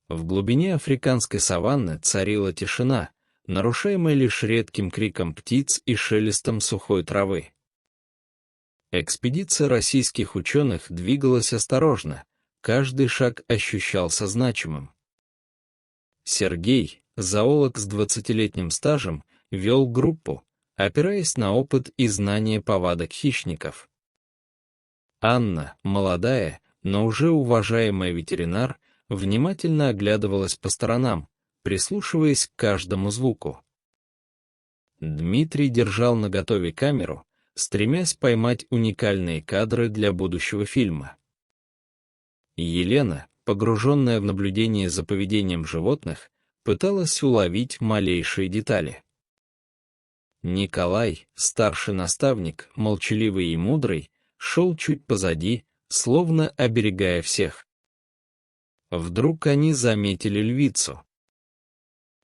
В глубине африканской саванны царила тишина, нарушаемая лишь редким криком птиц и шелестом сухой травы. Экспедиция российских ученых двигалась осторожно, каждый шаг ощущался значимым. Сергей, зоолог с 20-летним стажем, вел группу, опираясь на опыт и знания повадок хищников. Анна, молодая, но уже уважаемая ветеринар, внимательно оглядывалась по сторонам, прислушиваясь к каждому звуку. Дмитрий держал наготове камеру, стремясь поймать уникальные кадры для будущего фильма. Елена, погруженная в наблюдение за поведением животных, пыталась уловить малейшие детали. Николай, старший наставник, молчаливый и мудрый, шел чуть позади, словно оберегая всех. Вдруг они заметили львицу.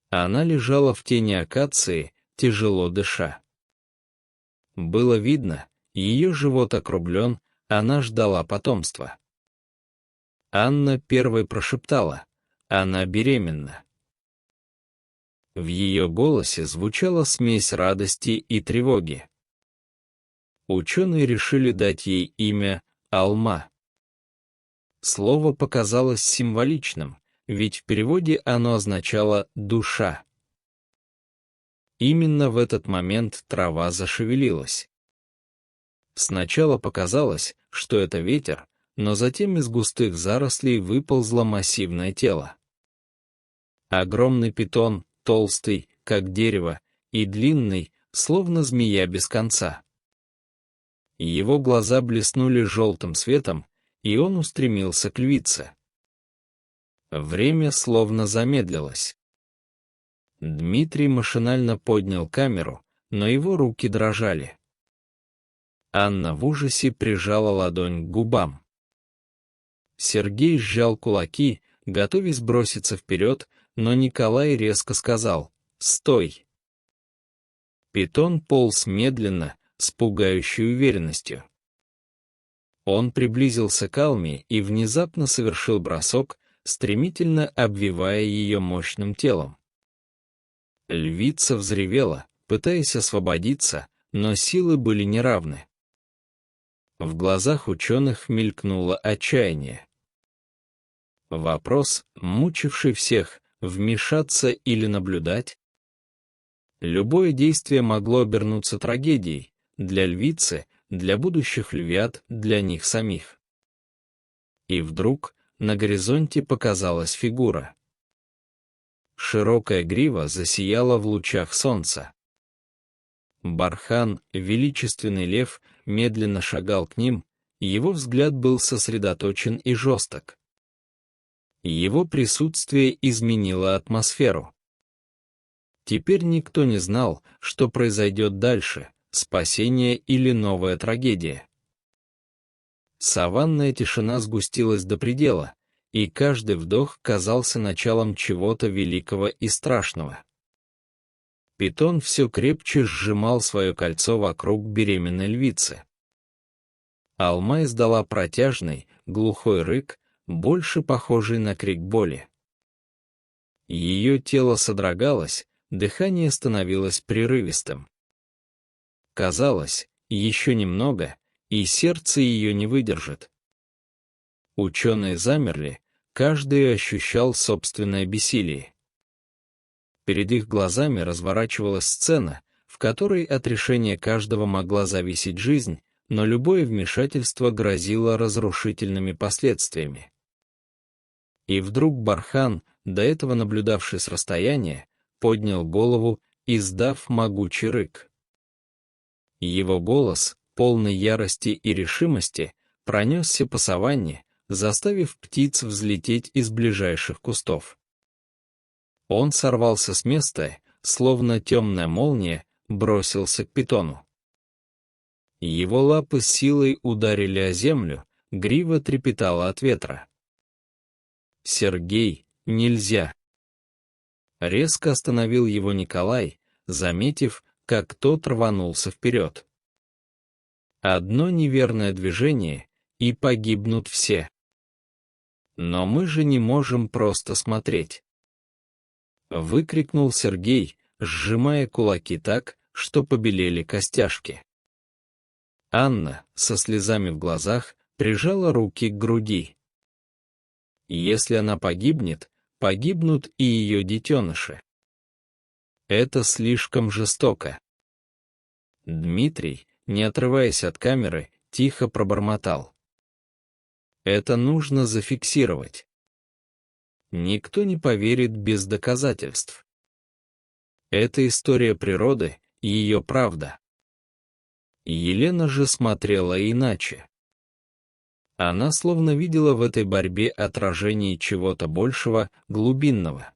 Она лежала в тени акации, тяжело дыша. Было видно, ее живот округлен, она ждала потомства. Анна первой прошептала: «Она беременна». В ее голосе звучала смесь радости и тревоги. Ученые решили дать ей имя Алма. Слово показалось символичным, ведь в переводе оно означало «душа». Именно в этот момент трава зашевелилась. Сначала показалось, что это ветер, но затем из густых зарослей выползло массивное тело. Огромный питон, толстый, как дерево, и длинный, словно змея без конца. Его глаза блеснули желтым светом, и он устремился к львице. Время словно замедлилось. Дмитрий машинально поднял камеру, но его руки дрожали. Анна в ужасе прижала ладонь к губам. Сергей сжал кулаки, готовясь броситься вперед, но Николай резко сказал: «Стой!». Питон полз медленно, с пугающей уверенностью. Он приблизился к Алме и внезапно совершил бросок, стремительно обвивая ее мощным телом. Львица взревела, пытаясь освободиться, но силы были неравны. В глазах ученых мелькнуло отчаяние. Вопрос, мучивший всех, вмешаться или наблюдать? Любое действие могло обернуться трагедией для львицы, для будущих львят, для них самих. И вдруг на горизонте показалась фигура. Широкая грива засияла в лучах солнца. Бархан, величественный лев, медленно шагал к ним, его взгляд был сосредоточен и жесток. Его присутствие изменило атмосферу. Теперь никто не знал, что произойдет дальше, спасение или новая трагедия. Саванная тишина сгустилась до предела, и каждый вдох казался началом чего-то великого и страшного. Питон все крепче сжимал свое кольцо вокруг беременной львицы. Алма издала протяжный, глухой рык, больше похожий на крик боли. Ее тело содрогалось, дыхание становилось прерывистым. Казалось, еще немного, и сердце ее не выдержит. Ученые замерли, каждый ощущал собственное бессилие. Перед их глазами разворачивалась сцена, в которой от решения каждого могла зависеть жизнь, но любое вмешательство грозило разрушительными последствиями. И вдруг Бархан, до этого наблюдавший с расстояния, поднял голову, издав могучий рык. Его голос, полный ярости и решимости, пронесся по саванне, заставив птиц взлететь из ближайших кустов. Он сорвался с места, словно темная молния, бросился к питону. Его лапы с силой ударили о землю, грива трепетала от ветра. «Сергей, нельзя!» Резко остановил его Николай, заметив, как тот рванулся вперед. Одно неверное движение, и погибнут все. Но мы же не можем просто смотреть. Выкрикнул Сергей, сжимая кулаки так, что побелели костяшки. Анна, со слезами в глазах, прижала руки к груди. Если она погибнет, погибнут и ее детеныши. Это слишком жестоко. Дмитрий, не отрываясь от камеры, тихо пробормотал. Это нужно зафиксировать. Никто не поверит без доказательств. Это история природы, ее правда. Елена же смотрела иначе. Она словно видела в этой борьбе отражение чего-то большего, глубинного.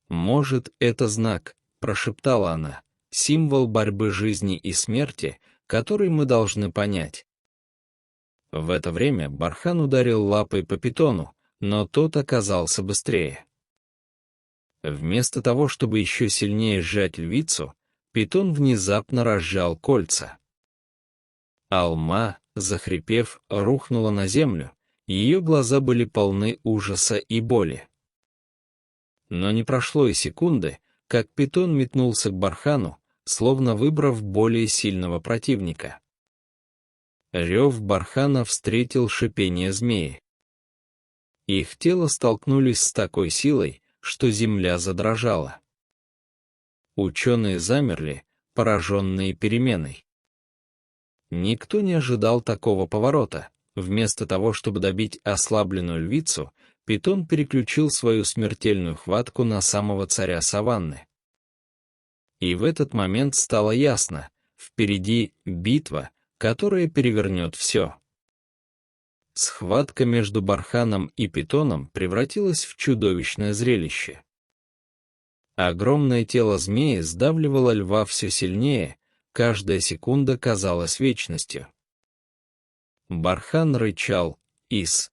«Может, это знак», — прошептала она, — «символ борьбы жизни и смерти, который мы должны понять». В это время Бархан ударил лапой по питону, но тот оказался быстрее. Вместо того, чтобы еще сильнее сжать львицу, питон внезапно разжал кольца. Алма, захрипев, рухнула на землю, ее глаза были полны ужаса и боли. Но не прошло и секунды, как питон метнулся к Бархану, словно выбрав более сильного противника. Рев Бархана встретил шипение змеи. Их тела столкнулись с такой силой, что земля задрожала. Ученые замерли, пораженные переменой. Никто не ожидал такого поворота. Вместо того, чтобы добить ослабленную львицу, питон переключил свою смертельную хватку на самого царя саванны. И в этот момент стало ясно, впереди битва, которая перевернет все. Схватка между Барханом и питоном превратилась в чудовищное зрелище. Огромное тело змеи сдавливало льва все сильнее, каждая секунда казалась вечностью. Бархан рычал, из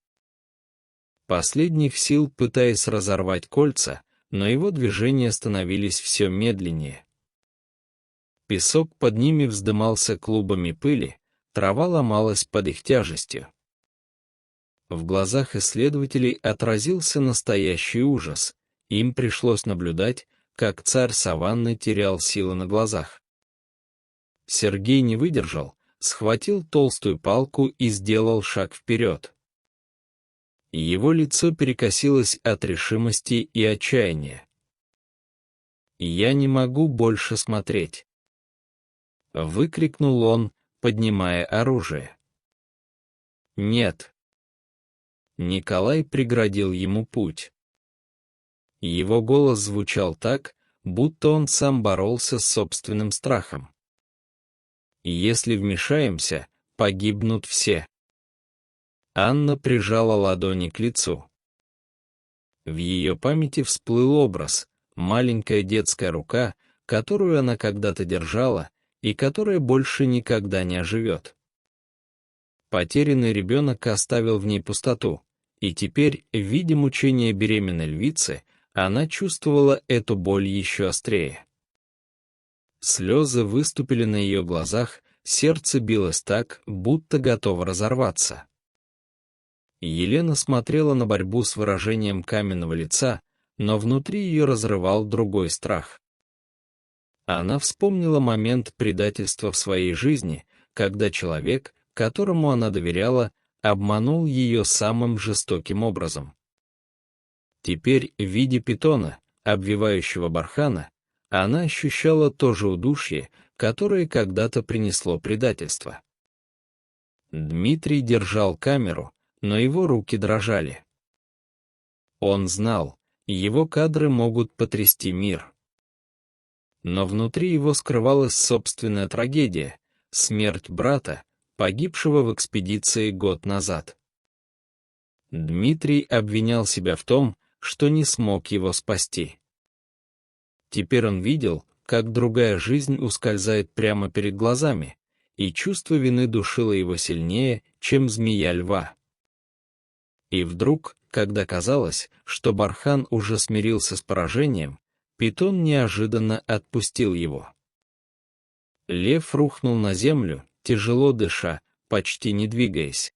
последних сил пытаясь разорвать кольца, но его движения становились все медленнее. Песок под ними вздымался клубами пыли, трава ломалась под их тяжестью. В глазах исследователей отразился настоящий ужас, им пришлось наблюдать, как царь саванны терял силы на глазах. Сергей не выдержал, схватил толстую палку и сделал шаг вперед. Его лицо перекосилось от решимости и отчаяния. «Я не могу больше смотреть!» — выкрикнул он, поднимая оружие. «Нет!» Николай преградил ему путь. Его голос звучал так, будто он сам боролся с собственным страхом. «Если вмешаемся, погибнут все». Анна прижала ладони к лицу. В ее памяти всплыл образ, маленькая детская рука, которую она когда-то держала и которая больше никогда не оживет. Потерянный ребенок оставил в ней пустоту, и теперь, видя мучения беременной львицы, она чувствовала эту боль еще острее. Слезы выступили на ее глазах, сердце билось так, будто готово разорваться. Елена смотрела на борьбу с выражением каменного лица, но внутри ее разрывал другой страх. Она вспомнила момент предательства в своей жизни, когда человек, которому она доверяла, обманул ее самым жестоким образом. Теперь, в виде питона, обвивающего Бархана, она ощущала то же удушье, которое когда-то принесло предательство. Дмитрий держал камеру, но его руки дрожали. Он знал, его кадры могут потрясти мир. Но внутри его скрывалась собственная трагедия, смерть брата, погибшего в экспедиции год назад. Дмитрий обвинял себя в том, что не смог его спасти. Теперь он видел, как другая жизнь ускользает прямо перед глазами, и чувство вины душило его сильнее, чем змея льва. И вдруг, когда казалось, что Бархан уже смирился с поражением, питон неожиданно отпустил его. Лев рухнул на землю, тяжело дыша, почти не двигаясь.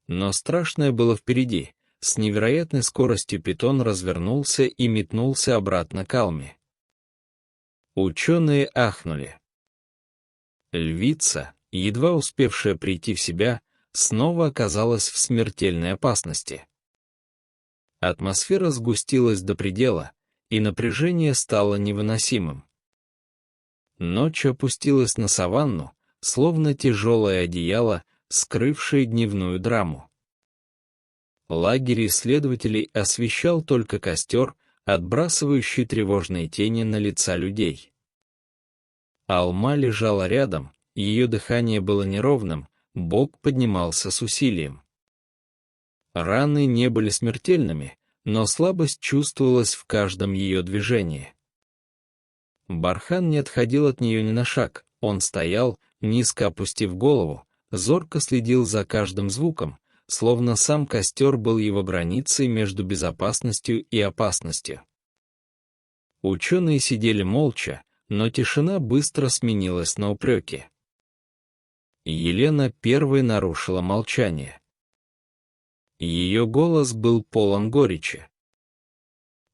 Но страшное было впереди. С невероятной скоростью питон развернулся и метнулся обратно к Алме. Ученые ахнули. Львица, едва успевшая прийти в себя, снова оказалась в смертельной опасности. Атмосфера сгустилась до предела, и напряжение стало невыносимым. Ночь опустилась на саванну, словно тяжелое одеяло, скрывшее дневную драму. Лагерь исследователей освещал только костер, отбрасывающий тревожные тени на лица людей. Алма лежала рядом, ее дыхание было неровным, бок поднимался с усилием. Раны не были смертельными, но слабость чувствовалась в каждом ее движении. Бархан не отходил от нее ни на шаг, он стоял, низко опустив голову, зорко следил за каждым звуком, словно сам костер был его границей между безопасностью и опасностью. Ученые сидели молча, но тишина быстро сменилась на упреки. Елена первой нарушила молчание. Ее голос был полон горечи.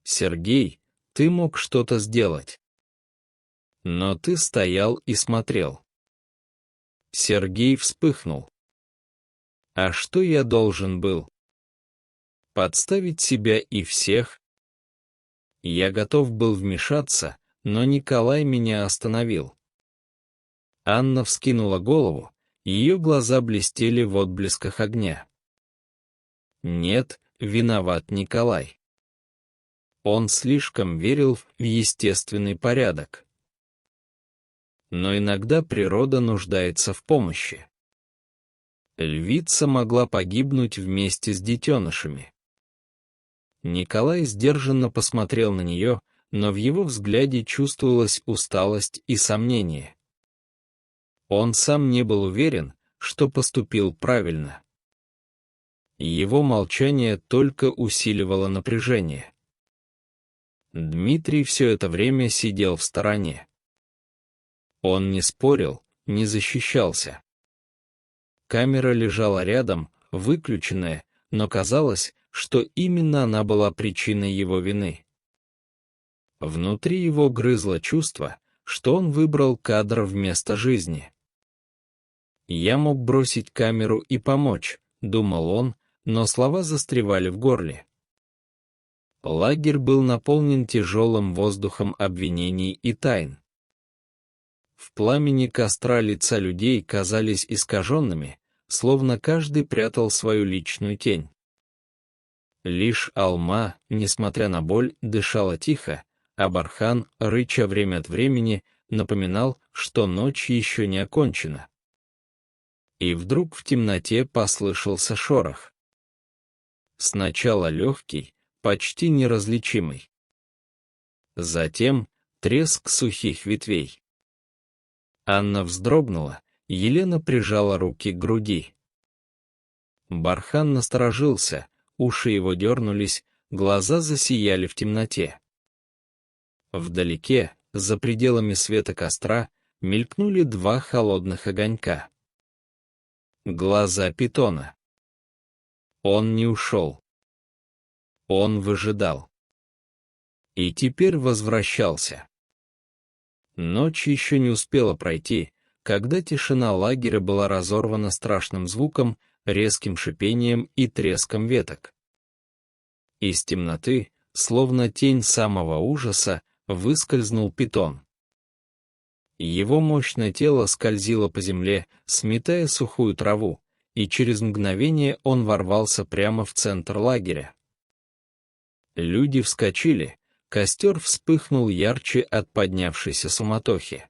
«Сергей, ты мог что-то сделать. Но ты стоял и смотрел». Сергей вспыхнул. «А что я должен был? Подставить себя и всех?» Я готов был вмешаться, но Николай меня остановил. Анна вскинула голову, ее глаза блестели в отблесках огня. Нет, виноват Николай. Он слишком верил в естественный порядок. Но иногда природа нуждается в помощи. Львица могла погибнуть вместе с детенышами. Николай сдержанно посмотрел на нее, но в его взгляде чувствовалась усталость и сомнение. Он сам не был уверен, что поступил правильно. Его молчание только усиливало напряжение. Дмитрий все это время сидел в стороне. Он не спорил, не защищался. Камера лежала рядом, выключенная, но казалось, что именно она была причиной его вины. Внутри его грызло чувство, что он выбрал кадр вместо жизни. «Я мог бросить камеру и помочь», — думал он, но слова застревали в горле. Лагерь был наполнен тяжелым воздухом обвинений и тайн. В пламени костра лица людей казались искаженными, словно каждый прятал свою личную тень. Лишь Алма, несмотря на боль, дышала тихо, а Бархан, рыча время от времени, напоминал, что ночь еще не окончена. И вдруг в темноте послышался шорох. Сначала легкий, почти неразличимый. Затем треск сухих ветвей. Анна вздрогнула, Елена прижала руки к груди. Бархан насторожился, уши его дернулись, глаза засияли в темноте. Вдалеке, за пределами света костра, мелькнули два холодных огонька. Глаза питона. Он не ушел. Он выжидал. И теперь возвращался. Ночь еще не успела пройти, когда тишина лагеря была разорвана страшным звуком, резким шипением и треском веток. Из темноты, словно тень самого ужаса, выскользнул питон. Его мощное тело скользило по земле, сметая сухую траву, и через мгновение он ворвался прямо в центр лагеря. Люди вскочили, костер вспыхнул ярче от поднявшейся суматохи.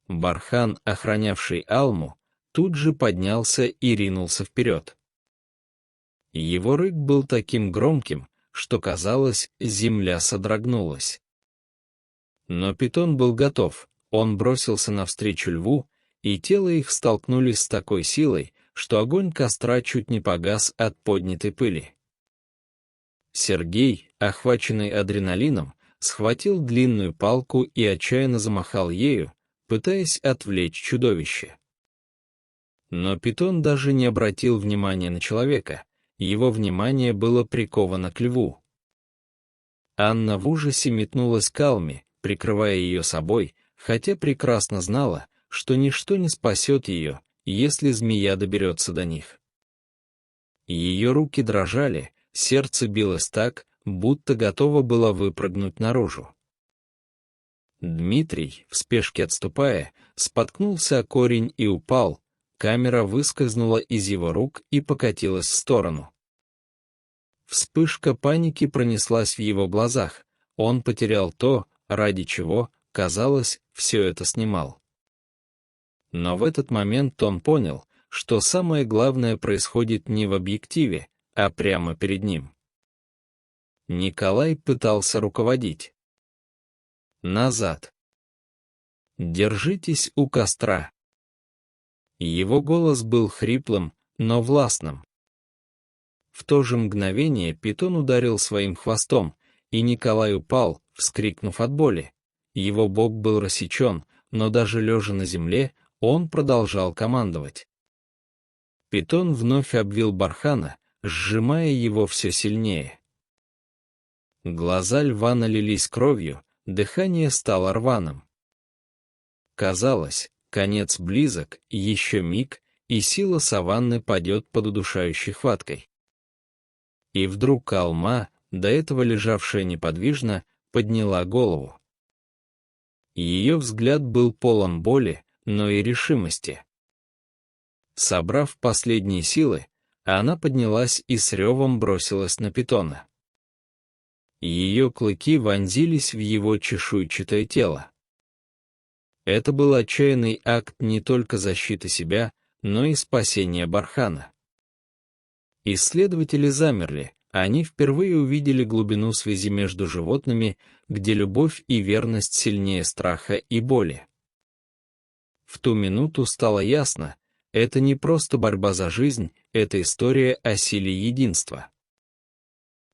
Бархан, охранявший Алму, тут же поднялся и ринулся вперед. Его рык был таким громким, что, казалось, земля содрогнулась. Но питон был готов, он бросился навстречу льву, и тело их столкнулись с такой силой, что огонь костра чуть не погас от поднятой пыли. Сергей, охваченный адреналином, схватил длинную палку и отчаянно замахал ею, пытаясь отвлечь чудовище. Но питон даже не обратил внимания на человека, его внимание было приковано к льву. Анна в ужасе метнулась к Алме, прикрывая ее собой, хотя прекрасно знала, что ничто не спасет ее, если змея доберется до них. Ее руки дрожали, сердце билось так, будто готово было выпрыгнуть наружу. Дмитрий, в спешке отступая, споткнулся о корень и упал, камера выскользнула из его рук и покатилась в сторону. Вспышка паники пронеслась в его глазах, он потерял то, ради чего, казалось, все это снимал. Но в этот момент он понял, что самое главное происходит не в объективе, а прямо перед ним. Николай пытался руководить. Назад. Держитесь у костра. Его голос был хриплым, но властным. В то же мгновение питон ударил своим хвостом, и Николай упал, вскрикнув от боли. Его бок был рассечен, но даже лежа на земле, он продолжал командовать. Питон вновь обвил бархана, сжимая его все сильнее. Глаза льва налились кровью, дыхание стало рваным. Казалось, конец близок, еще миг, и сила саванны падет под удушающей хваткой. И вдруг Алма, до этого лежавшая неподвижно, подняла голову. Ее взгляд был полон боли, но и решимости. Собрав последние силы, она поднялась и с ревом бросилась на питона. Ее клыки вонзились в его чешуйчатое тело. Это был отчаянный акт не только защиты себя, но и спасения бархана. Исследователи замерли, они впервые увидели глубину связи между животными, где любовь и верность сильнее страха и боли. В ту минуту стало ясно, это не просто борьба за жизнь, это история о силе единства.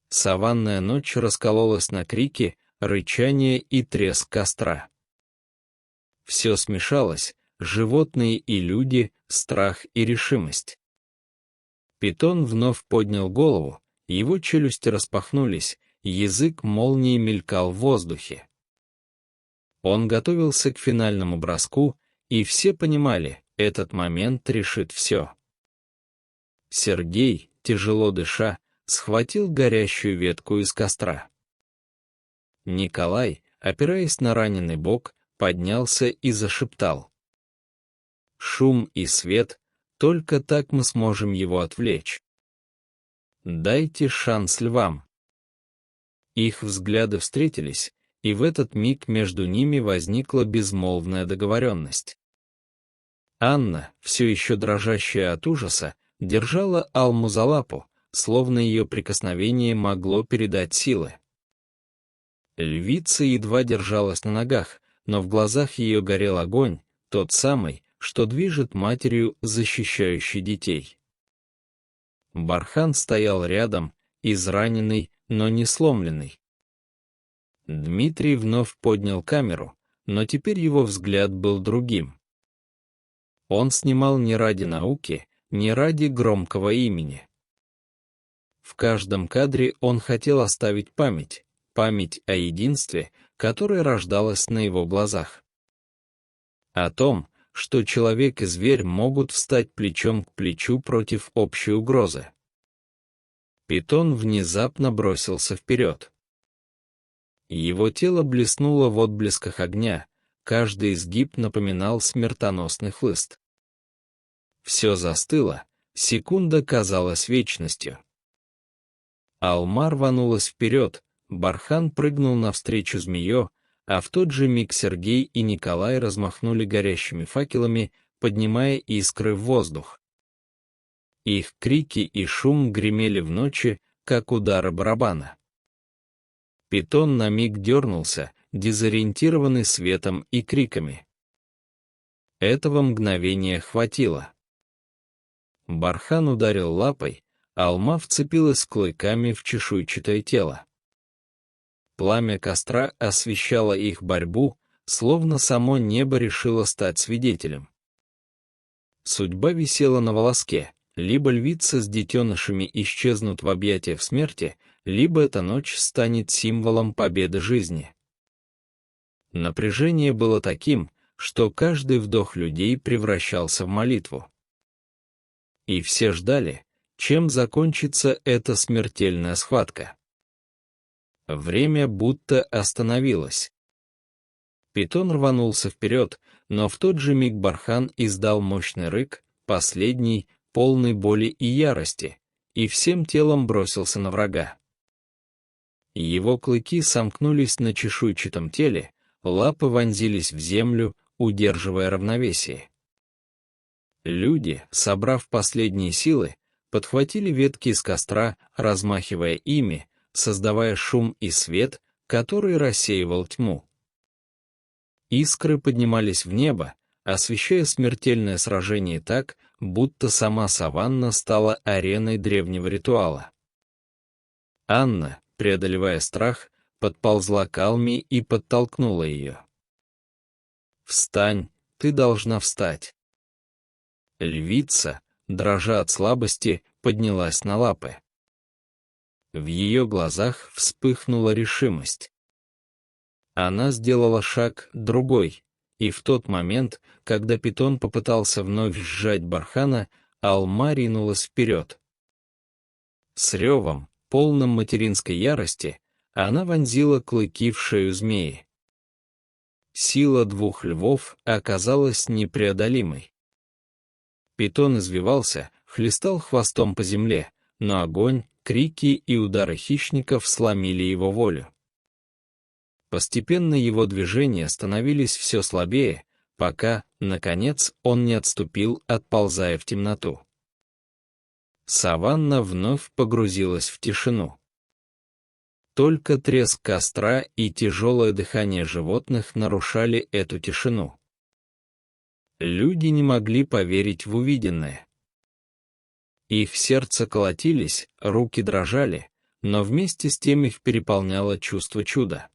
Саванная ночь раскололась на крики, рычание и треск костра. Все смешалось, животные и люди, страх и решимость. Питон вновь поднял голову, его челюсти распахнулись, язык молнией мелькал в воздухе. Он готовился к финальному броску, и все понимали, этот момент решит все. Сергей, тяжело дыша, схватил горящую ветку из костра. Николай, опираясь на раненый бок, поднялся и зашептал. «Шум и свет, только так мы сможем его отвлечь. Дайте шанс львам». Их взгляды встретились, и в этот миг между ними возникла безмолвная договоренность. Анна, все еще дрожащая от ужаса, держала Алму за лапу, словно ее прикосновение могло передать силы. Львица едва держалась на ногах, но в глазах ее горел огонь, тот самый, что движет матерью, защищающей детей. Бархан стоял рядом, израненный, но не сломленный. Дмитрий вновь поднял камеру, но теперь его взгляд был другим. Он снимал не ради науки, не ради громкого имени. В каждом кадре он хотел оставить память о единстве, которое рождалось на его глазах. О том, что человек и зверь могут встать плечом к плечу против общей угрозы. Питон внезапно бросился вперед. Его тело блеснуло в отблесках огня, каждый изгиб напоминал смертоносный хлыст. Все застыло, секунда казалась вечностью. Алма рванулась вперед, бархан прыгнул навстречу змее, а в тот же миг Сергей и Николай размахнули горящими факелами, поднимая искры в воздух. Их крики и шум гремели в ночи, как удары барабана. Питон на миг дернулся, дезориентированный светом и криками. Этого мгновения хватило. Бархан ударил лапой, Алма вцепилась клыками в чешуйчатое тело. Пламя костра освещало их борьбу, словно само небо решило стать свидетелем. Судьба висела на волоске: либо львица с детенышами исчезнут в объятиях смерти, либо эта ночь станет символом победы жизни. Напряжение было таким, что каждый вдох людей превращался в молитву. И все ждали, чем закончится эта смертельная схватка. Время будто остановилось. Питон рванулся вперед, но в тот же миг Бархан издал мощный рык, последний, полный боли и ярости, и всем телом бросился на врага. Его клыки сомкнулись на чешуйчатом теле, лапы вонзились в землю, удерживая равновесие. Люди, собрав последние силы, подхватили ветки с костра, размахивая ими, создавая шум и свет, который рассеивал тьму. Искры поднимались в небо, освещая смертельное сражение так, будто сама саванна стала ареной древнего ритуала. Анна, преодолевая страх, подползла к Алме и подтолкнула ее. «Встань, ты должна встать». Львица, дрожа от слабости, поднялась на лапы. В ее глазах вспыхнула решимость. Она сделала шаг, другой, и в тот момент, когда Питон попытался вновь сжать Бархана, Алма ринулась вперед. С ревом, полным материнской ярости, она вонзила клыки в шею змеи. Сила двух львов оказалась непреодолимой. Питон извивался, хлестал хвостом по земле, но огонь, крики и удары хищников сломили его волю. Постепенно его движения становились все слабее, пока, наконец, он не отступил, отползая в темноту. Саванна вновь погрузилась в тишину. Только треск костра и тяжелое дыхание животных нарушали эту тишину. Люди не могли поверить в увиденное. Их сердца колотились, руки дрожали, но вместе с тем их переполняло чувство чуда.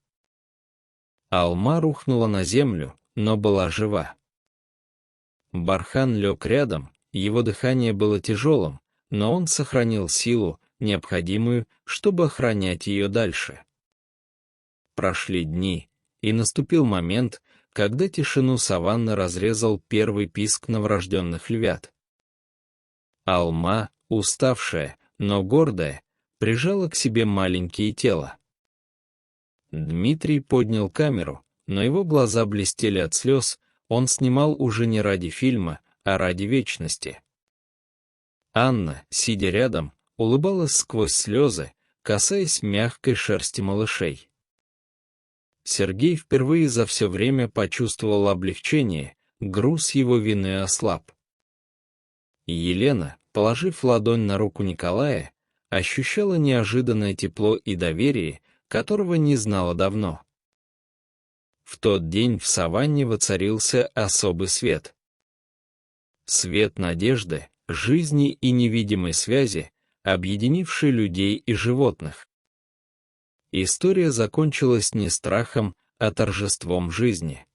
Алма рухнула на землю, но была жива. Бархан лег рядом, его дыхание было тяжелым, но он сохранил силу, необходимую, чтобы охранять ее дальше. Прошли дни, и наступил момент, когда тишину саванны разрезал первый писк новорожденных львят. Алма, уставшая, но гордая, прижала к себе маленькие тела. Дмитрий поднял камеру, но его глаза блестели от слез, он снимал уже не ради фильма, а ради вечности. Анна, сидя рядом, улыбалась сквозь слезы, касаясь мягкой шерсти малышей. Сергей впервые за все время почувствовал облегчение, груз его вины ослаб. Елена, положив ладонь на руку Николая, ощущала неожиданное тепло и доверие, которого не знала давно. В тот день в саванне воцарился особый свет. Свет надежды, жизни и невидимой связи, объединивший людей и животных. История закончилась не страхом, а торжеством жизни.